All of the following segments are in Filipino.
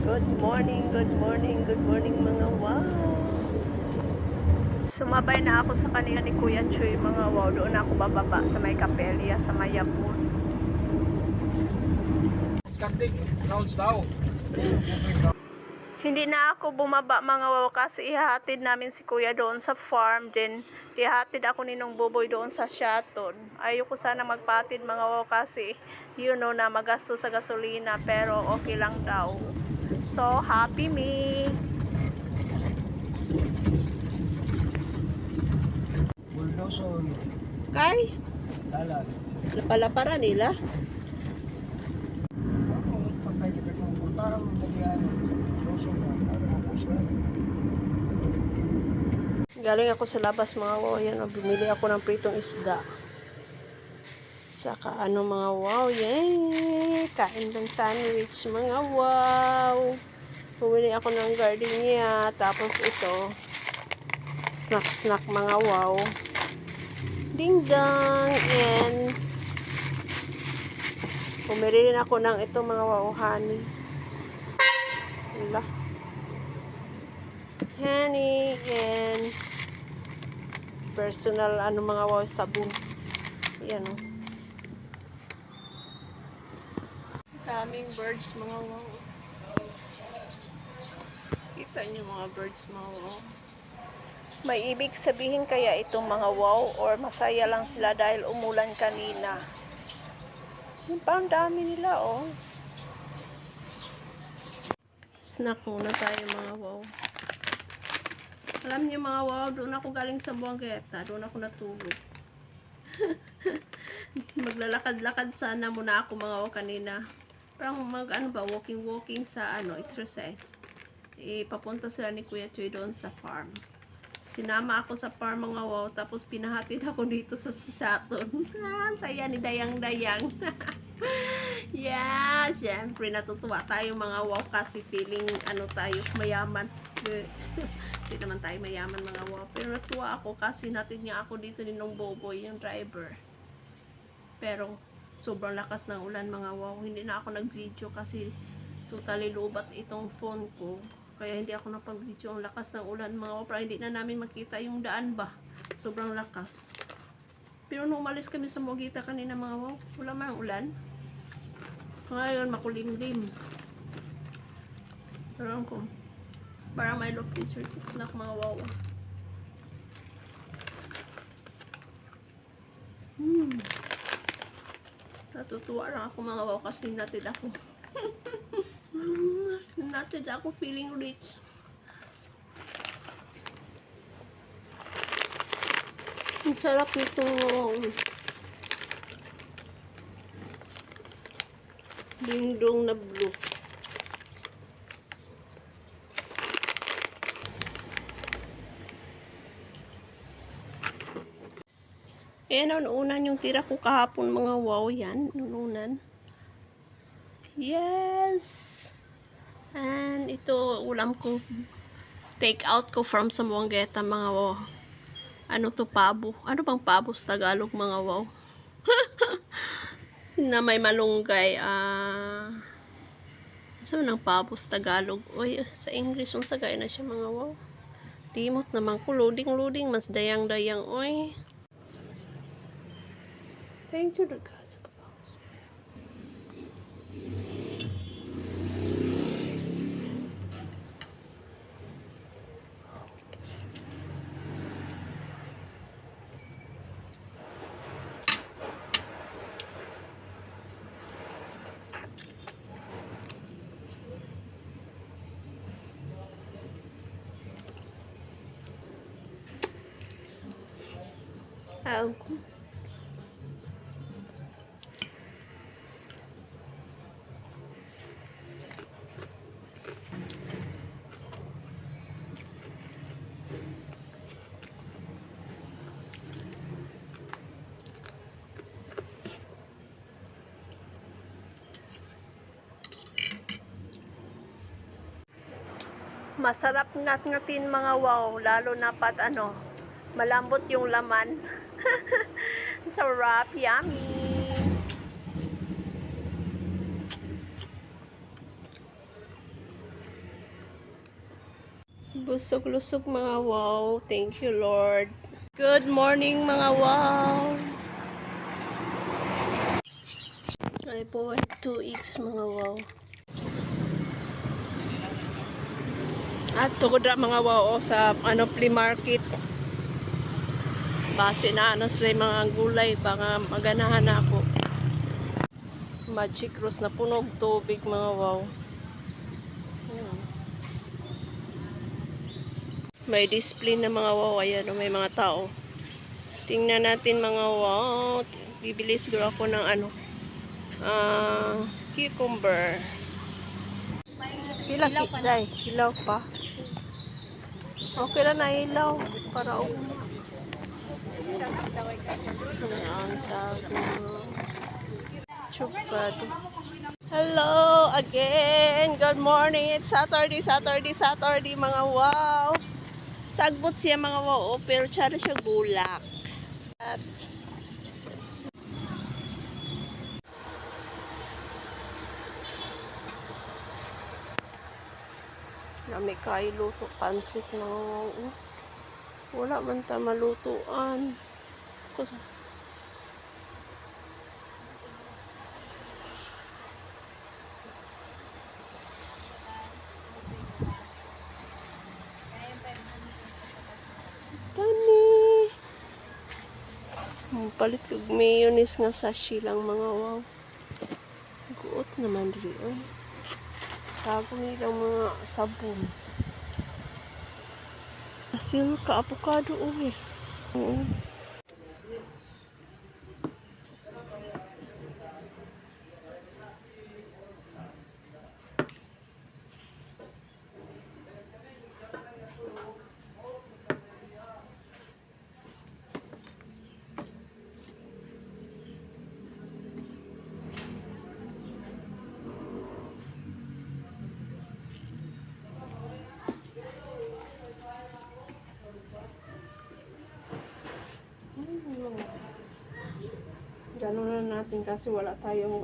Good morning, good morning, good morning mga wow. Sumabay na ako sa kanila ni Kuya Chuy mga wow. Doon ako bababa sa may kapelya sa Mayapon. Hindi na ako bumaba mga wow kasi ihahatid namin si Kuya doon sa farm. Then ihahatid ako ni Nong Boboy doon sa Shotton. Ayoko sana magpatid mga wow kasi na magasto sa gasolina pero okay lang daw. So happy me. Buldoson, Kay, dalan. lapala nila. Ako, pagkay kita kong putang, nagyan. Buldoson na, ano ako siya. Galing ako sa labas mga wow. Yan, bumili ako ng pritong isda. Saka ano mga wow. Yay! Kain ng sandwich mga wow. Bumili ako ng gardenia. Tapos ito, snack mga wow. Ding dong! And bumili rin ako ng ito mga wow honey. Wala. Honey and personal ano mga wow sabon. Yan o. Daming birds mga wow. Kita niyo mga birds mga wow. May ibig sabihin kaya itong mga wow or masaya lang sila dahil umulan kanina. Yung pa ang dami nila oh. Snack muna tayo mga wow. Alam niyo mga wow, doon ako galing sa Buangeta, doon ako natulog. Maglalakad-lakad sana muna ako mga wow kanina. Parang walking sa exercise. Papunta sila ni Kuya Chuy doon sa farm. Sinama ako sa farm mga wow, tapos pinahatid ako dito sa Shotton. Saya ni Dayang-Dayang. Yeah, syempre natutuwa tayo mga wow kasi feeling tayo mayaman. Hindi naman tayo mayaman mga wow. Pero natuwa ako kasi natin niya ako dito ni Nong Boboy, yung driver. Pero sobrang lakas ng ulan mga wow. Hindi na ako nag-video kasi totally lubat itong phone ko. Kaya hindi ako napag-video. Ang lakas ng ulan mga wow. Pero hindi na namin makita yung daan ba. Sobrang lakas. Pero nung umalis kami sa Mogita kanina mga wow, wala man ulan. Ngayon makulimlim. Alam ko. Parang may low pressure snack mga wow. Natutuwa lang ako mga wow kasi natid ako. Natid ako feeling rich. Ang sarap nito. Dingdong na blue. Nununan yung tira ko kahapon mga wow yan. Nununan. Yes! And ito ulam ko. Take out ko from Sambuangeta mga wow. Ano to pabo? Ano bang pabo sa Tagalog mga wow? Na may malunggay. Saan ng pabo sa Tagalog? Oy, sa English yung sagay na siya mga wow. Timot naman ko. Loading. Mas dayang-dayang. Oy. Thank you, God. Masarap natin mga wow, lalo na pat malambot yung laman. Sarap, yummy. Busog-lusog mga wow. Thank you, Lord. Good morning mga wow. Ay po, 2x mga wow. At tukod ra mga wow sa flea market. Base na sila mga gulay baka maganahan ako. Magic Rose na punog tubig mga wow. Ayan. May display na mga wow. Ayan, may mga tao. Tingnan natin mga wow. Bibili siguro ako ng cucumber. Hilaw pa. Hilaw pa. Okay lang na ilaw. Para ayan, sago. Chupad. Hello again. Good morning. It's Saturday mga wow. Sagbot siya mga wow. Pero tsara siya bulak. At may kayo luto pansit mga wow. Wala man ta malutuan. Kusa. Tani. Palit kag mayonnaise nga sashi lang mga wow. Guot naman dili oy. Sabong nilang mga sabon. Asil ka avocado oy. Oo. Ganun na natin kasi wala tayong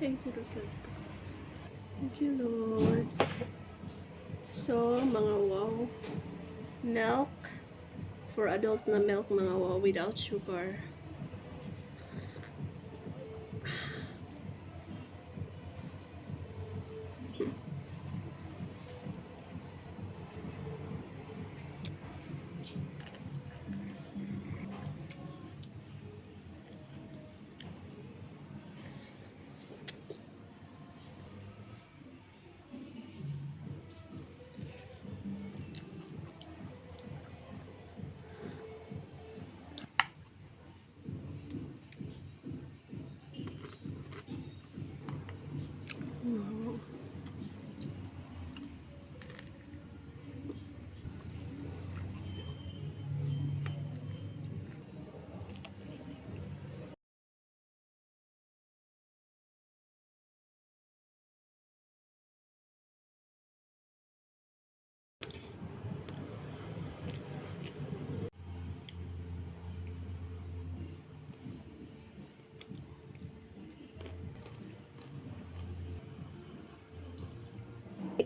Thank you, Lord. Thank you, Lord. So, mga wow. Milk. For adult na milk, mga wow, without sugar.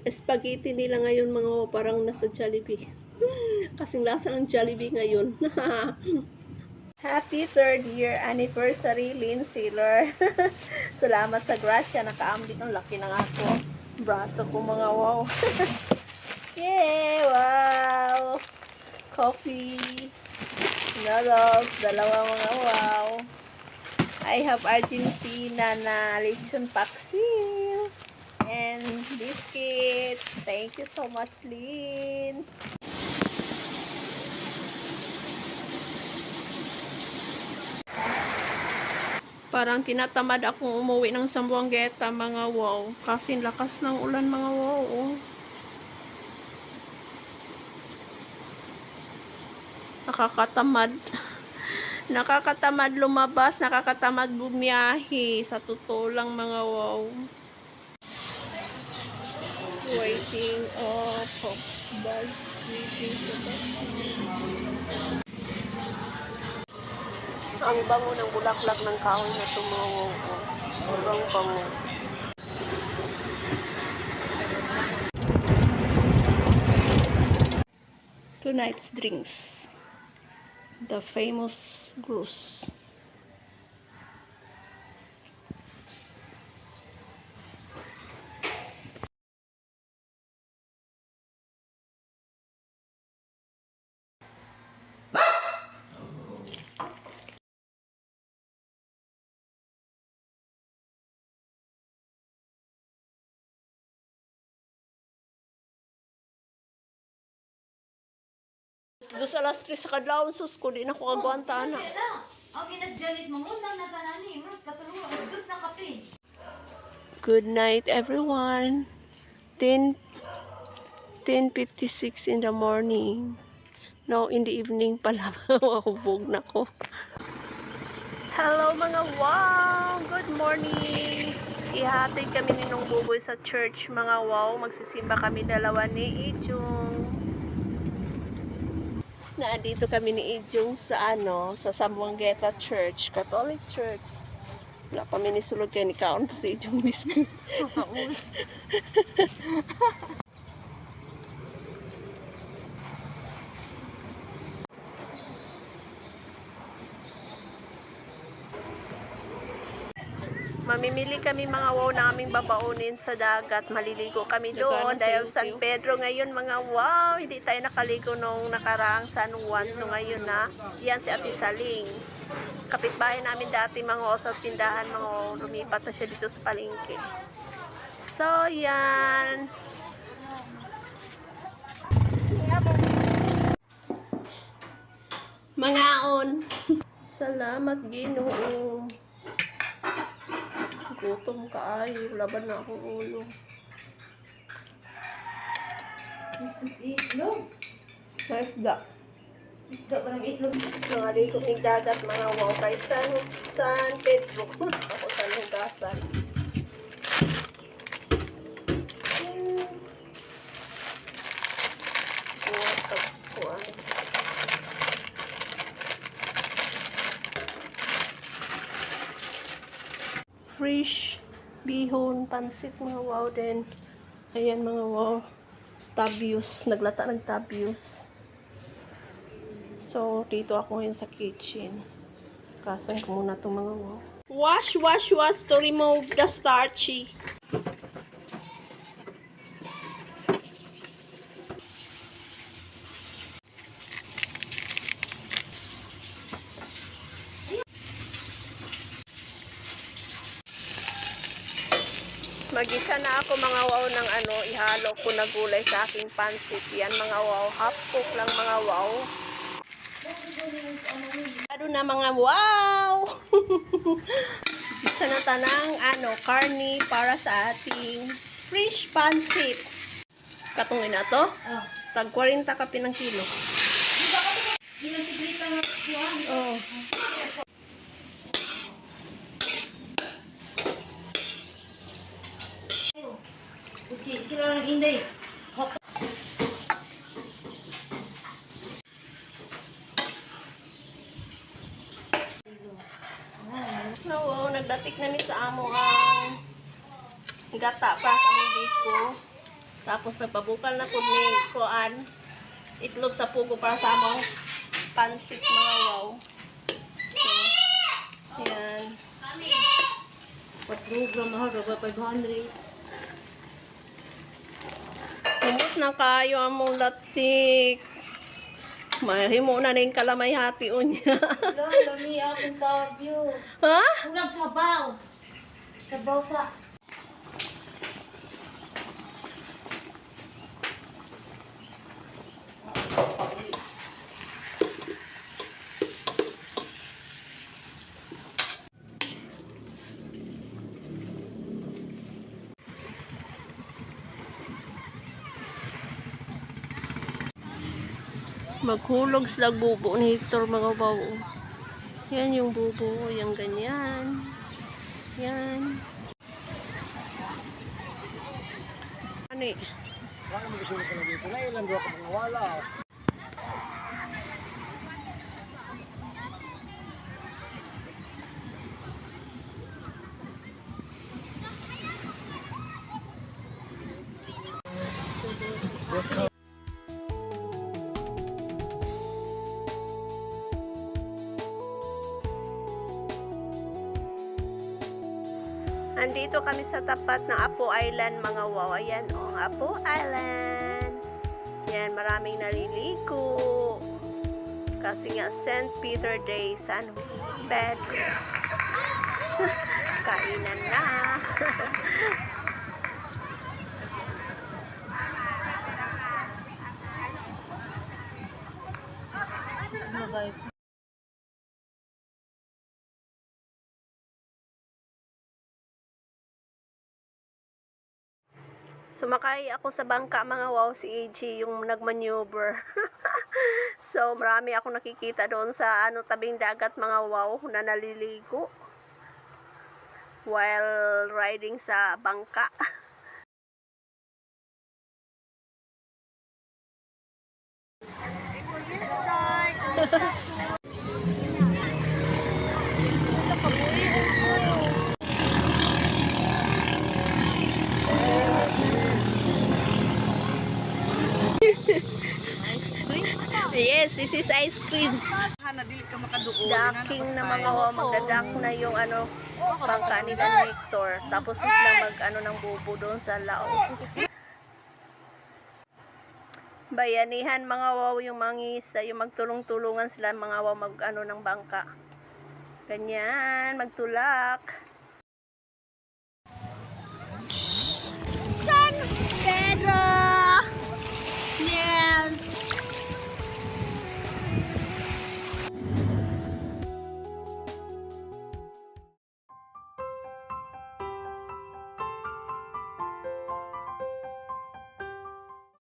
Spaghetti nila ngayon mga wow, parang nasa Jollibee. Kasing lasa ng Jollibee ngayon. Happy 3rd year anniversary, Lynn Sealer. Salamat sa grasya. Nakaambit ang laki ng ako. Braso ko mga wow. Yay! Wow! Coffee. Noodles. Dalawa mga wow. I have Argentina na lechon paksiw. And biscuits. Thank you so much, Lynn. Parang tinatamad akong umuwi ng Zamboanga mga wow. Kasi lakas ng ulan mga wow. Oh. Nakakatamad. Nakakatamad lumabas. Nakakatamad bumiyahe. Sa totoo lang mga wow. Waiting of bus. Waiting for bus. Ang bango ng bulaklak ng kahoy na tumawo. Sobrang bango. Tonight's drinks. The famous goose. Dos alas 3 sa kadlawon sus ko di na ko agwanta na. Ang ginadyalit mo ngundang na tanani, murag katulungan udus na kape. Good night everyone. 10:56 in the morning. No, in the evening pala. Mahubog na ko. Hello mga wow! Good morning! Ihatid kami ni Nong Buboy sa church mga wow. Magsisimba kami dalawa ni Ijong. Naandito kami ni Ijong sa sa Zamboanga Church, Catholic Church. Wala pa minisulog kay ni Kaon pa si Ijong biscuit. Mamimili kami mga wow na aming babaunin sa dagat. Maliligo kami doon dahil San Pedro ngayon mga wow. Hindi tayo nakaligo nung nakaraang San Juan. So ngayon na, yan si Ate Saling. Kapitbahay namin dati mga wow sa tindahan mga wow. Lumipat na siya dito sa palengke. So yan. Mangaon. Salamat Ginoo. Gutom kaayo, laban na akong ulo. Jesus itlog. Isda. Isda parang itlog. Nangaliko ng dagat mga wow kay San Pedro. Ako sa Hugasan. Fresh bihon, pansit mga wow din. Ayan mga wow. Tabius. Naglata ng tabius. So, dito ako ngayon sa kitchen. Kasan ko muna itong mga wow. Wash to remove the starchy. Magisa na ako mga wow ng ihalo ko na gulay sa aking pansit. Yan mga wow, half cook lang mga wow. Ano na mga wow! Isa na tanang karni para sa ating fish pansit. Katungin na to? Oh. Tag 40 ka pinang kilo. Ginasigrita nga kuha. Oh. Sila lang inday. Wow, nagdatik namin sa amo ang gata para sa among biko. Tapos nagpabukal na po ni Kuan. Itlog sa pugo para sa among pansit mga wow. So, yan. 4 gram mahal, 500. Kumuto na kayo among latik. Mahimo na rin kalamay hati unya. Wala, lami akong kabyo. Ha? Kulang sabaw. Sabaw sa... Maghulog sila bubo ni Hector mga baw. Yan yung bubo, yung ganyan. Yan. Ani? Baka mag-isunod ka na dito. Nailan doon ka mga wala. Andito kami sa tapat ng Apo Island mga wow. Ayan o, Apo Island. Yan, maraming naliligo. Kasi nga St. Peter Day, San Pedro. Kainan na. Sumakay ako sa bangka mga wow, si AG yung nagmaneuver. So marami akong nakikita doon sa tabing dagat mga wow na naliligo while riding sa bangka. Yes, this is ice cream. Daking na mga wow, magdadak na yung bangka nila ni Hector. Tapos na sila ng bubo doon sa laot. Bayanihan mga wow, yung mangingisda, yung magtulong-tulungan sila mga wow ng bangka. Ganyan, magtulak.